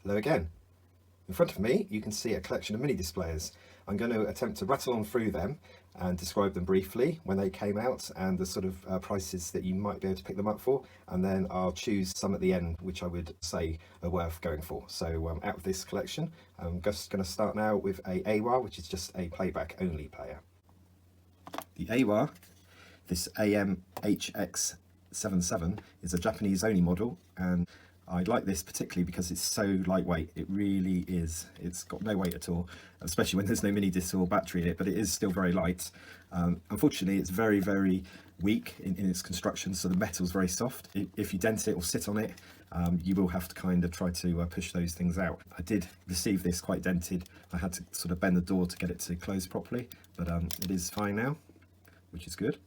Hello again. In front of me you can see a collection of Minidisc players. I'm going to attempt to rattle on through them and describe them briefly, when they came out and the sort of prices that you might be able to pick them up for, and then I'll choose some at the end which I would say are worth going for. So out of this collection, I'm just going to start now with a Awa, which is just a playback only player. The Awa, this AMHX77, is a Japanese only model, and I like this particularly because it's so lightweight. It really is. It's got no weight at all, especially when there's no mini disc or battery in it, but it is still very light. Unfortunately, it's very, very weak in its construction, so the metal's very soft. If you dent it or sit on it, you will have to kind of try to push those things out. I did receive this quite dented. I had to sort of bend the door to get it to close properly, but it is fine now, which is good.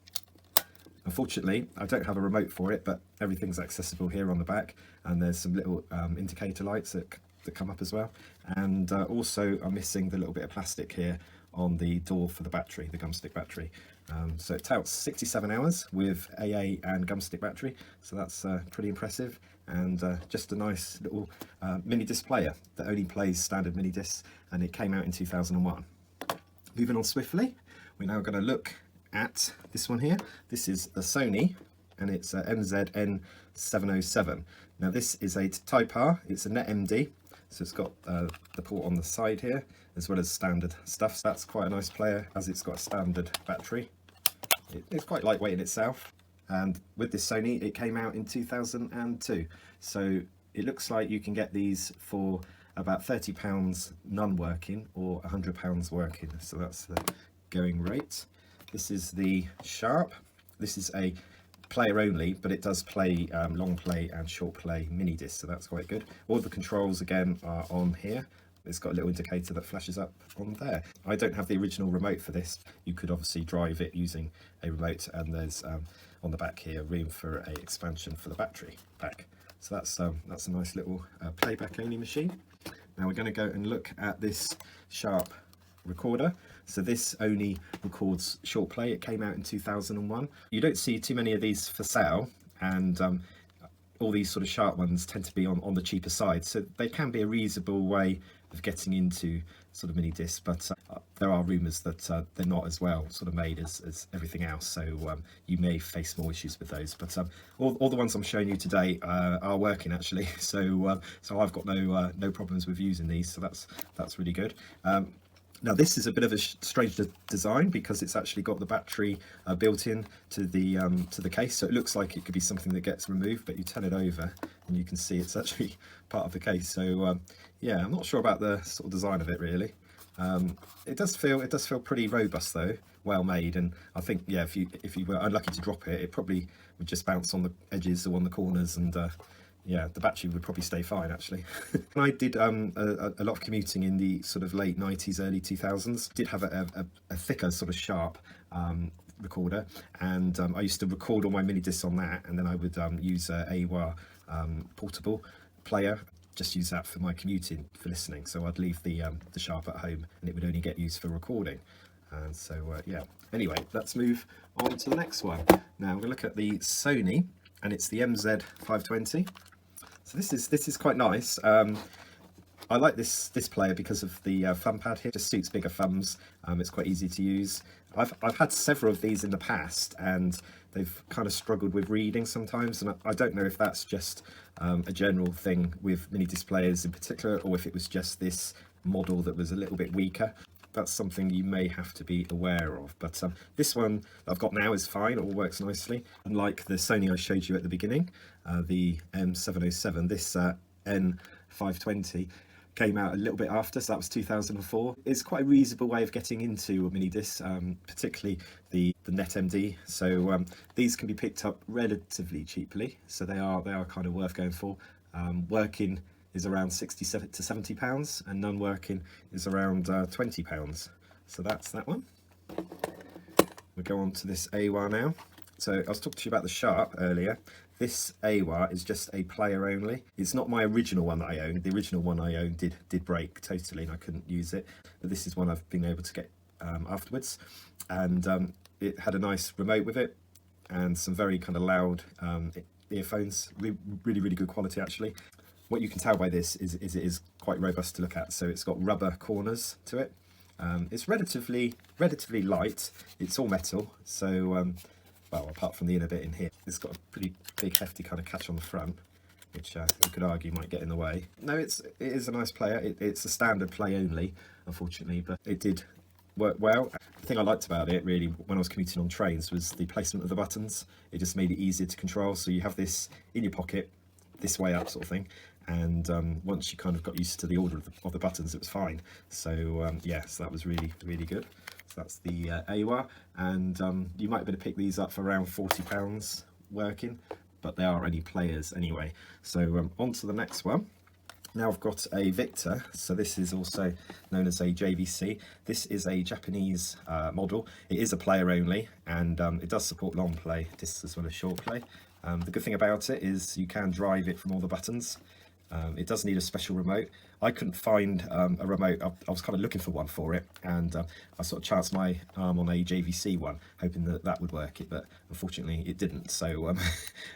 Unfortunately, I don't have a remote for it, but everything's accessible here on the back, and there's some little indicator lights that come up as well. And also I'm missing the little bit of plastic here on the door for the battery, the gumstick battery. So it touts 67 hours with AA and gumstick battery, so that's pretty impressive. And just a nice little mini disc player that only plays standard mini discs, and it came out in 2001. Moving on swiftly, we're now going to look at this one here. This is a Sony, and it's a MZN710. Now this is a Type R, it's a Net MD, so it's got the port on the side here, as well as standard stuff. So that's quite a nice player, as it's got a standard battery. It's quite lightweight in itself, and with this Sony it came out in 2002. So it looks like you can get these for about £30 non-working or £100 working, so that's the going rate. This is the Sharp. This is a player only, but it does play long play and short play mini disc, so that's quite good. All the controls again are on here. It's got a little indicator that flashes up on there. I don't have the original remote for this. You could obviously drive it using a remote, and there's on the back here room for a expansion for the battery pack. So that's a nice little playback only machine. Now we're going to go and look at this Sharp recorder. So this only records short play. It came out in 2001. You don't see too many of these for sale, and all these sort of Sharp ones tend to be on the cheaper side, so they can be a reasonable way of getting into sort of mini discs, but there are rumours that they're not as well sort of made as everything else, so you may face more issues with those. But all the ones I'm showing you today are working actually, so I've got no problems with using these, so that's really good. Now this is a bit of a strange design, because it's actually got the battery built in to the case, so it looks like it could be something that gets removed, but you turn it over and you can see it's actually part of the case. So yeah, I'm not sure about the sort of design of it really. It does feel pretty robust though, well made, and I think, yeah, if you were unlucky to drop it, it probably would just bounce on the edges or on the corners, and yeah, the battery would probably stay fine actually. I did a lot of commuting in the sort of late 90s, early 2000s. Did have a thicker sort of Sharp recorder, and I used to record all my mini discs on that, and then I would use Awa portable player, just use that for my commuting, for listening. So I'd leave the Sharp at home, and it would only get used for recording. And so yeah, anyway, let's move on to the next one. Now we're going to look at the Sony, and it's the MZ520. So this is quite nice. I like this player because of the thumb pad here. It just suits bigger thumbs. It's quite easy to use. I've had several of these in the past, and they've kind of struggled with reading sometimes, and I don't know if that's just a general thing with mini disc players in particular, or if it was just this model that was a little bit weaker. That's something you may have to be aware of, but this one that I've got now is fine. It all works nicely. Unlike the Sony I showed you at the beginning, the M707, this N520 came out a little bit after, so that was 2004. It's quite a reasonable way of getting into a mini disc, particularly the Net MD. So these can be picked up relatively cheaply, so they are kind of worth going for. Working is around £60 to £70, and non-working is around £20. So that's that one. We'll go on to this Awa now. So I was talking to you about the Sharp earlier. This Awa is just a player only. It's not my original one that I owned. The original one I owned did break totally, and I couldn't use it. But this is one I've been able to get afterwards, and it had a nice remote with it, and some very kind of loud earphones. Really good quality actually. What you can tell by this is it is quite robust to look at. So it's got rubber corners to it. It's relatively light. It's all metal, so well, apart from the inner bit in here, it's got a pretty big hefty kind of catch on the front, which you could argue might get in the way. No, it is a nice player. It's a standard play only, unfortunately, but it did work well. The thing I liked about it really when I was commuting on trains was the placement of the buttons. It just made it easier to control. So you have this in your pocket, this way up sort of thing, and once you kind of got used to the order of the buttons, it was fine. So yeah, so that was really good. So that's the Awa, and you might be able to pick these up for around £40 working, but they are only players anyway. So on to the next one. Now I've got a Victor, so this is also known as a JVC. This is a Japanese model. It is a player only, and it does support long play discs as well as short play. The good thing about it is you can drive it from all the buttons. It does need a special remote. I couldn't find a remote. I was kind of looking for one for it, and I sort of chanced my arm on a JVC one, hoping that would work it, but unfortunately it didn't. So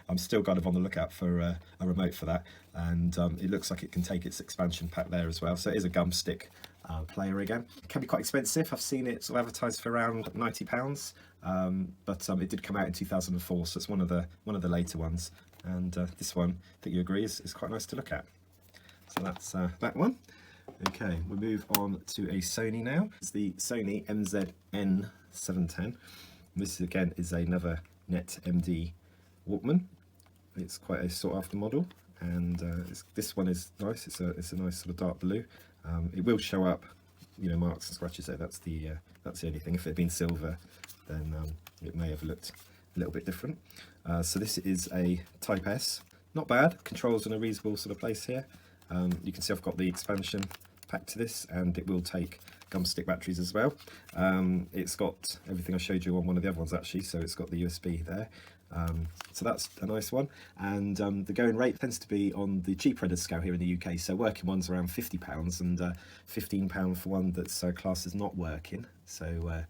I'm still kind of on the lookout for a remote for that, and it looks like it can take its expansion pack there as well. So it is a gum stick player again. It can be quite expensive. I've seen it sort of advertised for around £90, but it did come out in 2004, so it's one of the later ones. And this one, I think you agree, is quite nice to look at. So that's that one. Okay, we'll move on to a Sony now. It's the Sony MZN710. This again is another Net MD Walkman. It's quite a sought after model, and this one is nice. It's a nice sort of dark blue. It will show up, you know, marks and scratches there. That's the only thing. If it had been silver, then it may have looked a little bit different. So this is a Type S. Not bad. Controls in a reasonable sort of place here. You can see I've got the expansion pack to this, and it will take gum stick batteries as well. It's got everything I showed you on one of the other ones actually, so it's got the USB there. So that's a nice one, and the going rate tends to be on the cheaper end of the scale here in the UK. So working one's around £50, and £15 for one that's classed as not working. So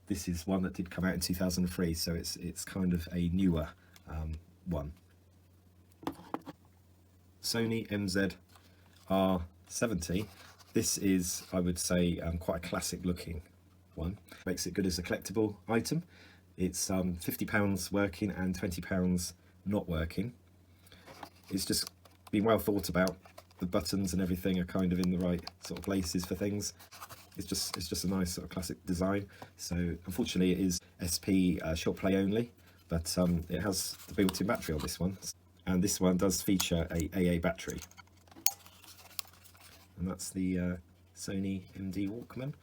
this is one that did come out in 2003, so it's kind of a newer one. Sony MZN710. This is, I would say, quite a classic looking one. Makes it good as a collectible item. It's £50 working and £20 not working. It's just been well thought about. The buttons and everything are kind of in the right sort of places for things. It's just a nice sort of classic design. So unfortunately it is SP short play only, but it has the built-in battery on this one, and this one does feature a AA battery, and that's the Sony MD Walkman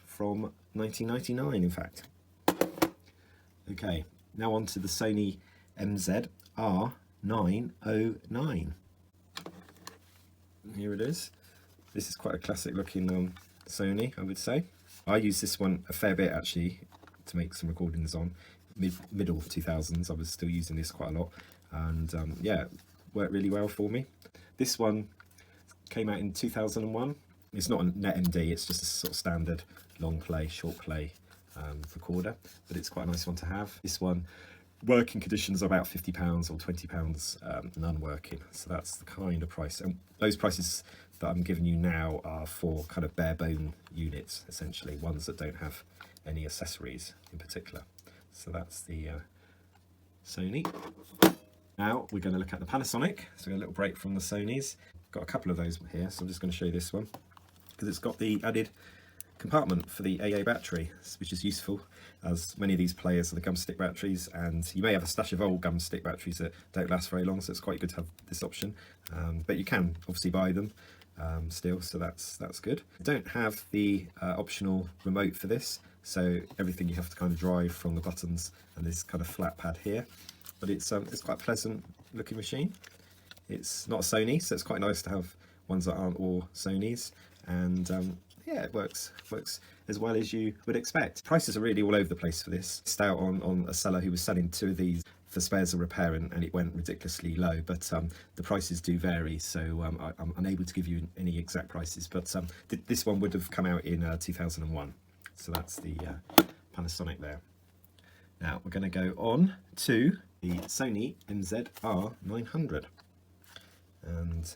from 1999 in fact. Okay, now on to the Sony MZN710. Here it is. This is quite a classic looking Sony, I would say. I use this one a fair bit actually to make some recordings on. Middle 2000s I was still using this quite a lot, and yeah, worked really well for me. This one came out in 2001. It's not a Net MD, it's just a sort of standard long play, short play recorder, but it's quite a nice one to have. This one, working conditions are about £50 or £20 none working, so that's the kind of price. And those prices that I'm giving you now are for kind of bare bone units, essentially, ones that don't have any accessories in particular. So that's the Sony. Now we're going to look at the Panasonic. So a little break from the Sonys. Got a couple of those here, so I'm just going to show you this one because it's got the added compartment for the AA battery, which is useful, as many of these players are the gum stick batteries, and you may have a stash of old gum stick batteries that don't last very long, so it's quite good to have this option. But you can obviously buy them still, so that's good. I don't have the optional remote for this, so everything you have to kind of drive from the buttons and this kind of flat pad here. But it's quite a pleasant looking machine. It's not a Sony, so it's quite nice to have ones that aren't all Sonys, and yeah, it works as well as you would expect. Prices are really all over the place for this. It's out on a seller who was selling 2 of these for spares and repair, and it went ridiculously low, but the prices do vary, so I'm unable to give you any exact prices, but this one would have come out in 2001, so that's the Panasonic there. Now we're going to go on to the Sony MZR900, and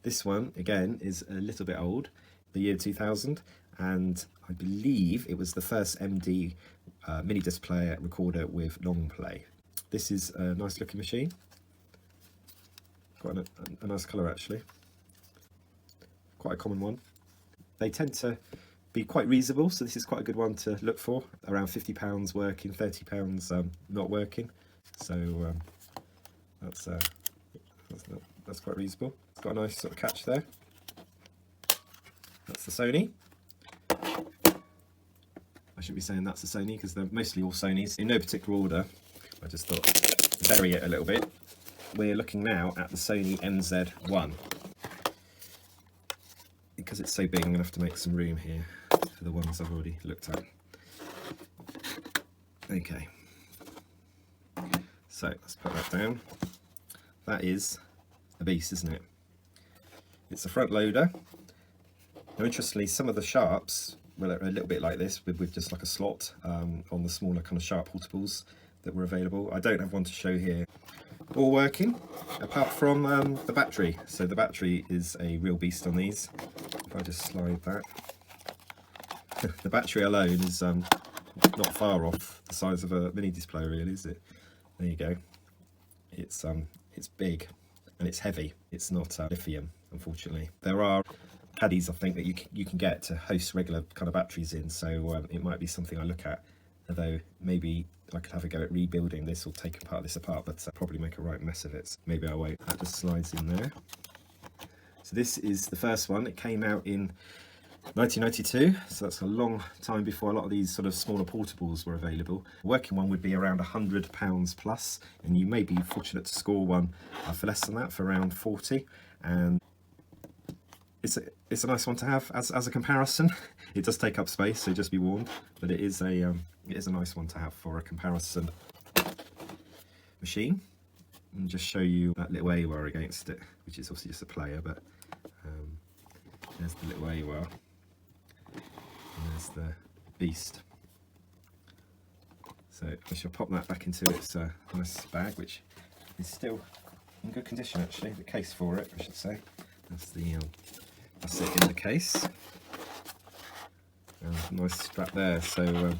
This one again is a little bit old, the year 2000, and I believe it was the first MD mini disc player recorder with long play. This is a nice looking machine, quite a nice colour actually, quite a common one. They tend to be quite reasonable, so this is quite a good one to look for, around £50 working, £30 not working, so that's quite reasonable. It's got a nice sort of catch there. That's the Sony. I shouldn't be saying that's the Sony because they're mostly all Sonys in no particular order. I just thought to vary it a little bit. We're looking now at the Sony MZN710. Because it's so big, I'm going to have to make some room here for the ones I've already looked at. Okay, so let's put that down. That is a beast, isn't it? It's a front loader. Now interestingly, some of the sharps were a little bit like this, with just like a slot on the smaller kind of sharp portables that were available. I don't have one to show here. All working, apart from the battery. So the battery is a real beast on these. If I just slide that. The battery alone is not far off the size of a mini disc player, really, is it? There you go. It's big and it's heavy. It's not lithium, unfortunately. There are caddies, I think, that you can get to host regular kind of batteries in, so it might be something I look at, although maybe I could have a go at rebuilding this or taking part of this apart, but probably make a right mess of it. So maybe I'll wait. That just slides in there. So this is the first one. It came out in 1992, so that's a long time before a lot of these sort of smaller portables were available. A working one would be around £100 plus, and you may be fortunate to score one for less than that, for around 40. And it's a nice one to have as a comparison. It does take up space, so just be warned, but it is a nice one to have for a comparison machine. And just show you that little AWA against it, which is obviously just a player, but there's the little AWA. And there's the beast. So I shall pop that back into its nice bag, which is still in good condition actually. The case for it, I should say. That's it in the case. Nice strap there. So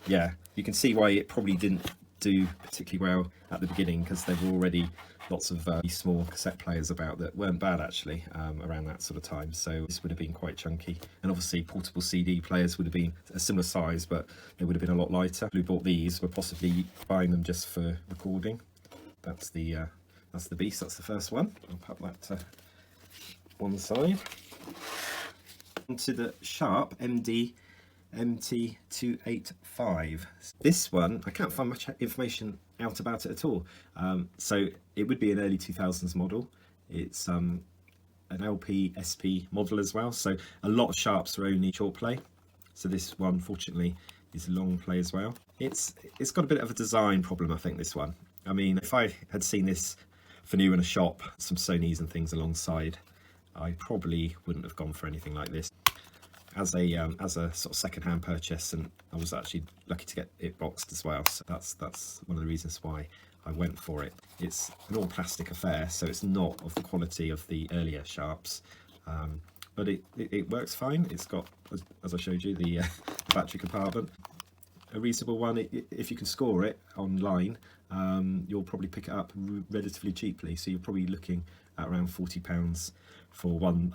yeah, you can see why it probably didn't do particularly well at the beginning, because there were already lots of small cassette players about that weren't bad actually around that sort of time, so this would have been quite chunky. And obviously portable CD players would have been a similar size, but they would have been a lot lighter. People who bought these were possibly buying them just for recording. That's the beast. That's the first one. I'll put that to one side. Onto the Sharp MD MT285. This one, I can't find much information out about it at all. So it would be an early 2000s model. It's an LP SP model as well. So a lot of Sharps are only short play. So this one, fortunately, is long play as well. It's got a bit of a design problem, I think, this one. I mean, if I had seen this for new in a shop, some Sonys and things alongside, I probably wouldn't have gone for anything like this. As a sort of second-hand purchase, and I was actually lucky to get it boxed as well, so that's one of the reasons why I went for it. It's an all-plastic affair, so it's not of the quality of the earlier Sharps, but it works fine. It's got, as I showed you, the battery compartment, a reasonable one. If you can score it online, you'll probably pick it up relatively cheaply, so you're probably looking at around £40 for one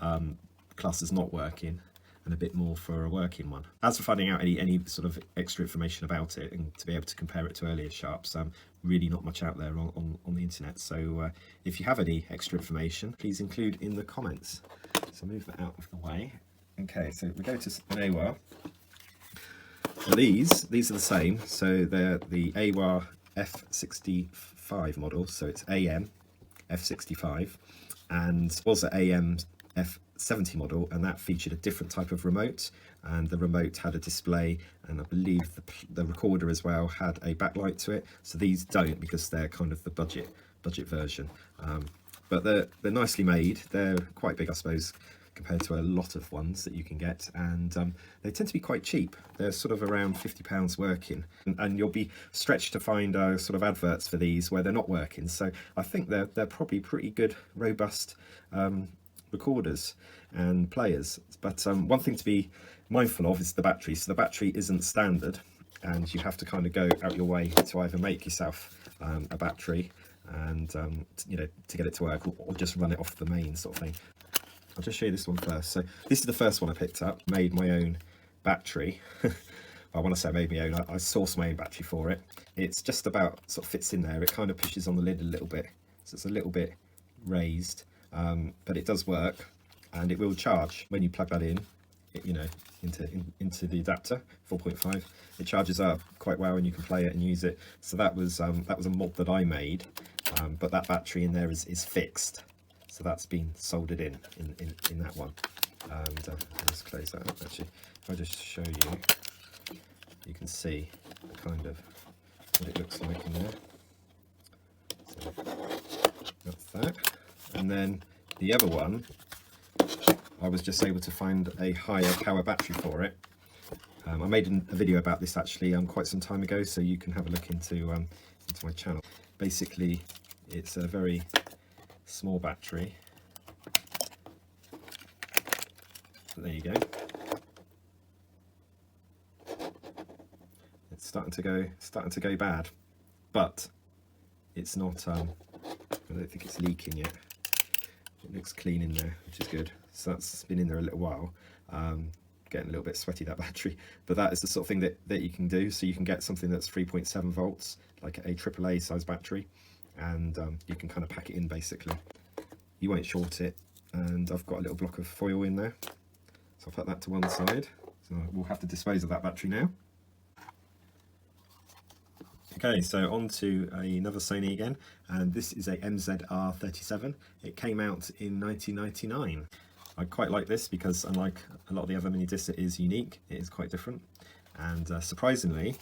class that's not working, and a bit more for a working one. As for finding out any sort of extra information about it and to be able to compare it to earlier Sharps, really not much out there on the internet. So if you have any extra information, please include in the comments. So move that out of the way. Okay, so we go to an AWA. Well, these are the same. So they're the Awa F65 model. So it's AM F65, and was an AM F70 model, and that featured a different type of remote, and the remote had a display, and I believe the recorder as well had a backlight to it. So these don't, because they're kind of the budget version, but they're nicely made. They're quite big, I suppose, compared to a lot of ones that you can get, and they tend to be quite cheap. They're sort of around £50 working, and you'll be stretched to find sort of adverts for these where they're not working. So I think they're probably pretty good, robust recorders and players. But one thing to be mindful of is the battery. So the battery isn't standard, and you have to kind of go out your way to either make yourself a battery and you know, to get it to work, or just run it off the main sort of thing. I'll just show you this one first. So this is the first one I picked up. Made my own battery. I want to say I made my own. I sourced my own battery for it. It's just about sort of fits in there. It kind of pushes on the lid a little bit, so it's a little bit raised, but it does work, and it will charge when you plug that in. You know, into the adapter 4.5. It charges up quite well, and you can play it and use it. So that was a mod that I made, but that battery in there is fixed. So that's been soldered in that one. And let's close that up. Actually, if I just show you, you can see kind of what it looks like in there. So that's that. And then the other one, I was just able to find a higher power battery for it. I made a video about this actually quite some time ago, so you can have a look into my channel. Basically, it's a very small battery. There you go. It's starting to go bad, but it's not. I don't think it's leaking yet. It looks clean in there, which is good. So that's been in there a little while. Getting a little bit sweaty, that battery, but that is the sort of thing that you can do. So you can get something that's 3.7 volts, like a AAA size battery, and you can kind of pack it in basically. You won't short it, and I've got a little block of foil in there, so I'll put that to one side. So we'll have to dispose of that battery now. Okay, so on to another Sony again, and this is a MZR37. It came out in 1999. I quite like this because, unlike a lot of the other Minidiscs, it is unique. It is quite different, and surprisingly,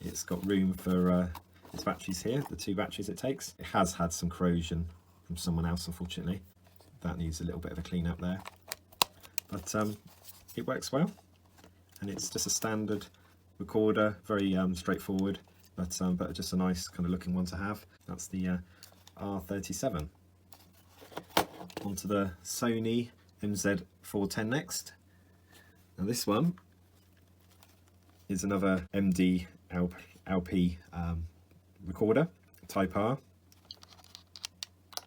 it's got room for its batteries here, the 2 batteries it takes. It has had some corrosion from someone else, unfortunately. That needs a little bit of a clean up there, but it works well, and it's just a standard recorder, very straightforward, but just a nice kind of looking one to have. That's the R37. Onto the Sony MZN710 next. Now this one is another MD LP recorder, Type R.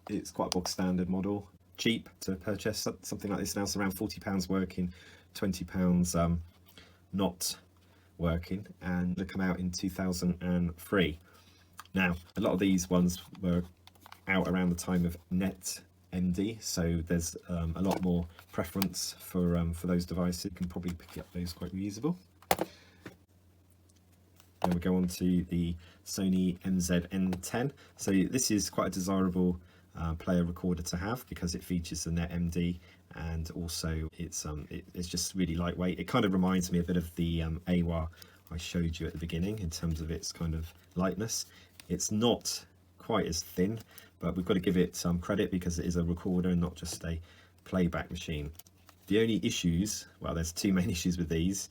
It's quite a bog standard model, cheap to purchase. Something like this now is around £40 working, £20 not working, and they come out in 2003. Now a lot of these ones were out around the time of Net MD, so there's a lot more preference for those devices. You can probably pick up those quite reusable. Then we go on to the Sony MZN710. So this is quite a desirable player recorder to have because it features the Net MD, and also it's just really lightweight. It kind of reminds me a bit of the Awa I showed you at the beginning in terms of its kind of lightness. It's not quite as thin, but we've got to give it some credit because it is a recorder and not just a playback machine. The only issues, well, there's 2 main issues with these.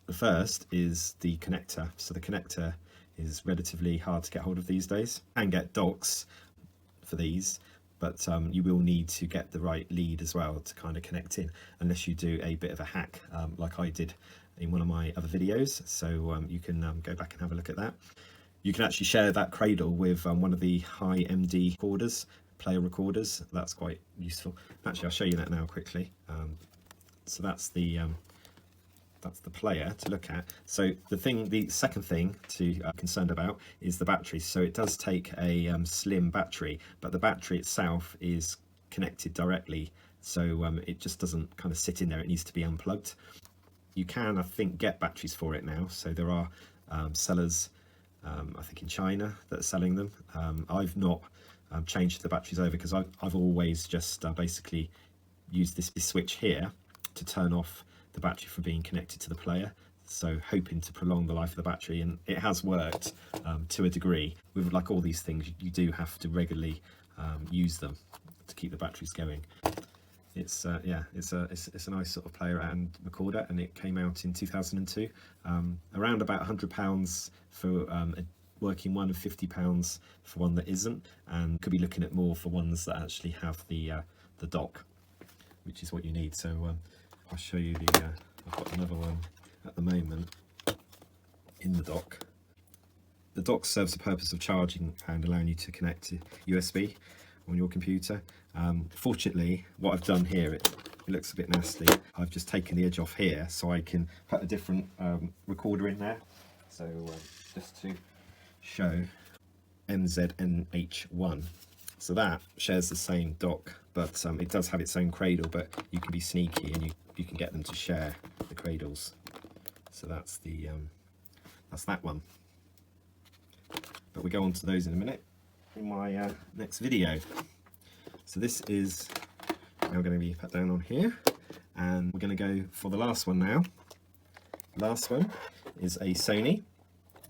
The first is the connector. So the connector is relatively hard to get hold of these days. You can get docks for these, but you will need to get the right lead as well to kind of connect in, unless you do a bit of a hack like I did in one of my other videos. So you can go back and have a look at that. You can actually share that cradle with one of the high MD recorders, player recorders. That's quite useful. Actually, I'll show you that now quickly. So that's the player to look at. So the second thing to be concerned about is the battery. So it does take a slim battery, but the battery itself is connected directly, so it just doesn't kind of sit in there. It needs to be unplugged. You can, I think, get batteries for it now. So there are sellers, I think in China, that are selling them. I've not changed the batteries over because I've always just basically used this switch here to turn off the battery from being connected to the player, so hoping to prolong the life of the battery, and it has worked to a degree. With like all these things, you do have to regularly use them to keep the batteries going. It's yeah, it's a nice sort of player and recorder, and it came out in 2002. Around about £100 for a working one, and £50 for one that isn't, and could be looking at more for ones that actually have the dock. which is what you need. So I'll show you the, I've got another one at the moment in the dock. The dock serves the purpose of charging and allowing you to connect to USB on your computer. Fortunately, what I've done here, it looks a bit nasty. I've just taken the edge off here so I can put a different recorder in there. So just to show MZNH1. So that shares the same dock, but it does have its own cradle, but you can be sneaky and you can get them to share the cradles. So that's that one. But we go on to those in a minute in my next video. So this is now going to be put down on here, and we're going to go for the last one now. Last one is a Sony.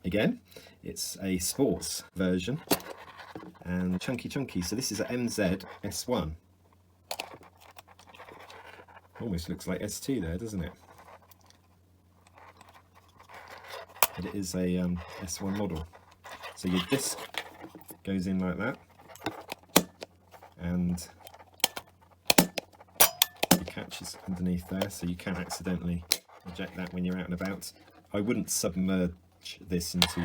Again, it's a sports version and chunky. So this is a MZS1. Almost looks like S2 there, doesn't it? But it is a S1 model. So your disc goes in like that, and the catch is underneath there, so you can accidentally eject that when you're out and about. I wouldn't submerge this into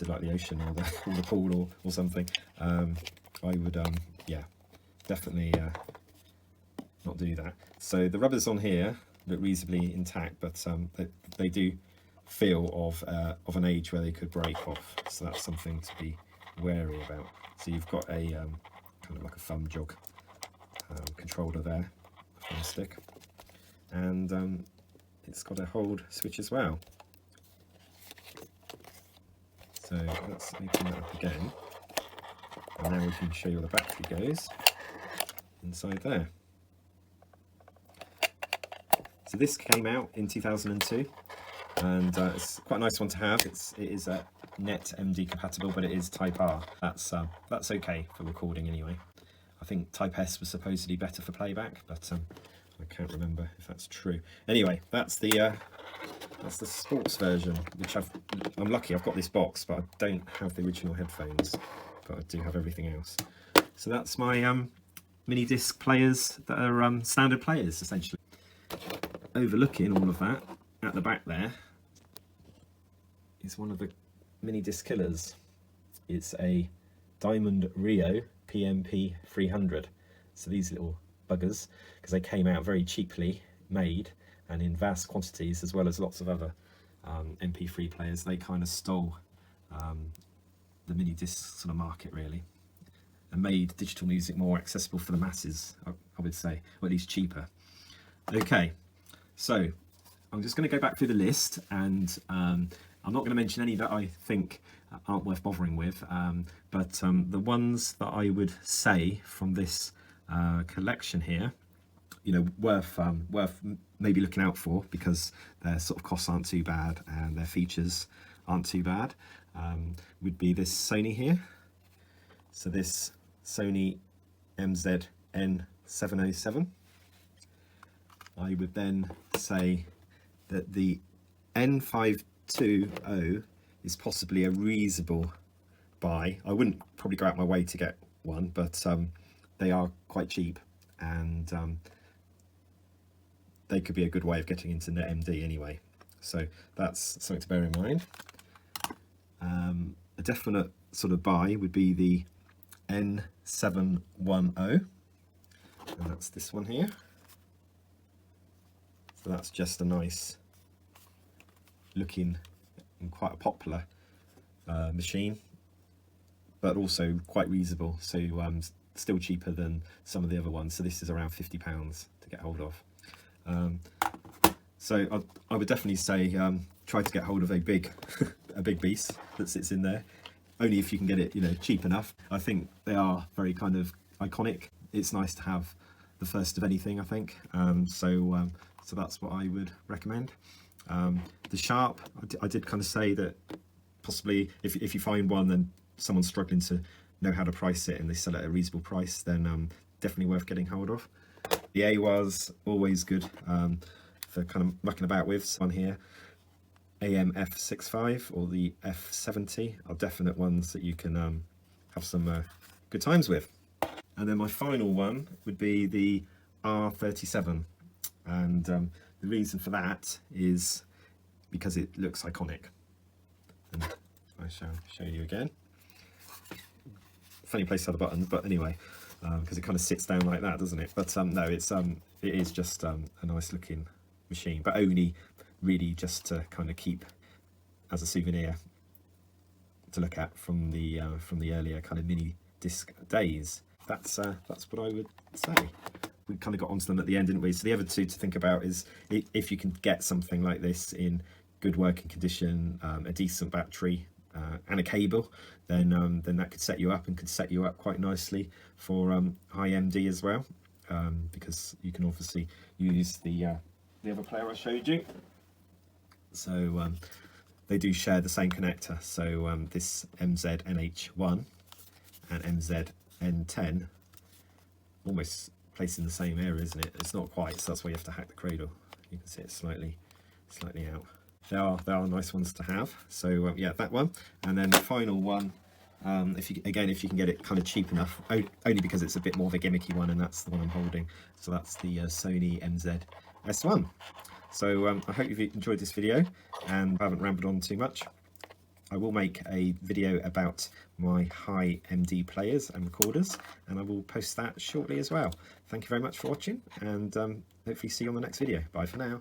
like the ocean or the pool or something. I would yeah, definitely not do that. So the rubbers on here look reasonably intact, but they do feel of an age where they could break off, so that's something to be wary about. So you've got a kind of like a thumb jog controller there, a thumb stick, and it's got a hold switch as well. So let's open that up again, and now we can show you where the battery goes inside there. So this came out in 2002. And it's quite a nice one to have. It is Net MD compatible, but it is Type R. That's okay for recording anyway. I think Type S was supposedly better for playback, but I can't remember if that's true. Anyway, that's the sports version, which I'm lucky I've got this box, but I don't have the original headphones, but I do have everything else. So that's my mini disc players that are standard players essentially. Overlooking all of that, at the back there, is one of the mini disc killers. It's a Diamond Rio PMP 300. So these little buggers, because they came out very cheaply made and in vast quantities, as well as lots of other MP3 players, they kind of stole the mini disc sort of market really, and made digital music more accessible for the masses, I would say, or at least cheaper. Okay, so I'm just going to go back through the list, and I'm not going to mention any that I think aren't worth bothering with, but the ones that I would say from this collection here, you know, worth maybe looking out for, because their sort of costs aren't too bad and their features aren't too bad, would be this Sony here. So this Sony MZN710. I would then say that the N520 is possibly a reasonable buy. I wouldn't probably go out my way to get one, but they are quite cheap, and they could be a good way of getting into Net MD anyway. So that's something to bear in mind. A definite sort of buy would be the N710, and that's this one here. So that's just a nice looking and quite a popular machine, but also quite reasonable, so still cheaper than some of the other ones. So this is around £50 to get hold of. So I would definitely say try to get hold of a big a big beast that sits in there, only if you can get it, you know, cheap enough. I think they are very kind of iconic. It's nice to have the first of anything, I think. So that's what I would recommend. The Sharp, I did kind of say that possibly if you find one and someone's struggling to know how to price it and they sell it at a reasonable price, then definitely worth getting hold of. The Awa's always good for kind of mucking about with. One here, AMF65 or the F70 are definite ones that you can have some good times with. And then my final one would be the R37, and the reason for that is because it looks iconic. And I shall show you again. Funny place to have the buttons, but anyway, because it kind of sits down like that, doesn't it? But no, it is just a nice looking machine, but only really just to kind of keep as a souvenir to look at from the earlier kind of mini disc days. That's what I would say. We kind of got onto them at the end, didn't we? So the other two to think about is if you can get something like this in good working condition, a decent battery, and a cable, then that could set you up, and could set you up quite nicely for high MD as well, because you can obviously use the other player I showed you. So they do share the same connector. So this MZNH1 and MZN10 almost placed in the same area, isn't it? It's not quite, so that's why you have to hack the cradle. You can see it slightly out. They are nice ones to have. So yeah, that one, and then the final one, if you can get it kind of cheap enough, only because it's a bit more of a gimmicky one, and that's the one I'm holding. So that's the Sony MZN710. So I hope you've enjoyed this video, and I haven't rambled on too much. I will make a video about my high MD players and recorders, and I will post that shortly as well. Thank you very much for watching, and hopefully see you on the next video. Bye for now.